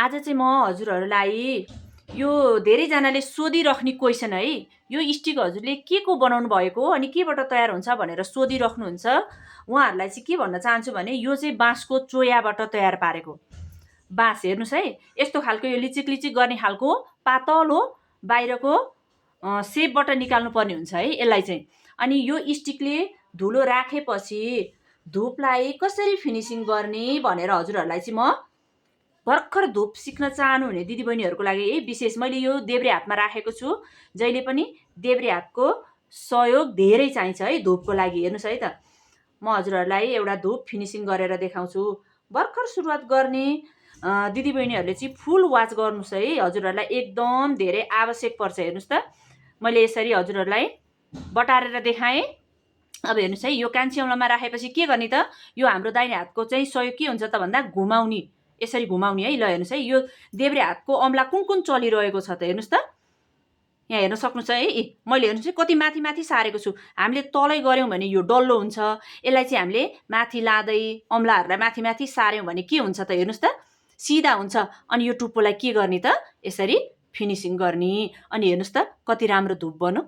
आज चाहिँ म हजुरहरूलाई यो धेरैजनाले सोधिराख्ने क्वेसन है, यो स्टिक हजुरले के को बनाउनु भएको अनि केबाट तयार हुन्छ भनेर सोधिराख्नुहुन्छ। उहाँहरूलाई चाहिँ के भन्न चाहन्छु भने यो चाहिँ बाँसको चोयाबाट तयार पारेको बाँस हेर्नुहोस् है, यस्तो खालको यो लिचिक लिचिक गर्ने खालको पातलो बाहिरको सेपबाट निकाल्नु पर्ने हुन्छ है यसलाई चाहिँ। अनि यो स्टिकले धुलो राखेपछि धुपलाई कसरी फिनिसिङ गर्ने भनेर हजुरहरूलाई चाहिँ म भर्खर धुप सिक्न चाहनुहुने दिदीबहिनीहरूको लागि है विशेष मैले यो देब्रे हातमा राखेको छु। जहिले पनि देब्रे हातको सहयोग धेरै चाहिन्छ है धुपको लागि। हेर्नुहोस् है त, म हजुरहरूलाई एउटा धुप फिनिसिङ गरेर देखाउँछु। भर्खर सुरुवात गर्ने दिदीबहिनीहरूले चाहिँ फुल वाच गर्नुहोस् है, हजुरहरूलाई एकदम धेरै आवश्यक पर्छ। हेर्नुहोस् त, मैले यसरी हजुरहरूलाई बटारेर देखाएँ। अब हेर्नुहोस् है, यो कान्छी औँलामा राखेपछि के गर्ने त, यो हाम्रो दाहिने हातको चाहिँ सहयोग के हुन्छ त भन्दा घुमाउने, यसरी घुमाउने है। ल हेर्नुहोस् है, यो देब्रे हातको औँला कुन कुन चलिरहेको छ त हेर्नुहोस् त, यहाँ हेर्न सक्नुहुन्छ है। मैले हेर्नुहोस् है कति माथि माथि सारेको छु। हामीले तलै गऱ्यौँ भने यो डल्लो हुन्छ, यसलाई चाहिँ हामीले माथि लाँदै औँलाहरूलाई माथि माथि सार्यौँ भने के हुन्छ त हेर्नुहोस् त, सिधा हुन्छ। अनि यो टुप्पोलाई के गर्ने त, यसरी फिनिसिङ गर्ने। अनि हेर्नुहोस् त कति राम्रो धुप बन्यो।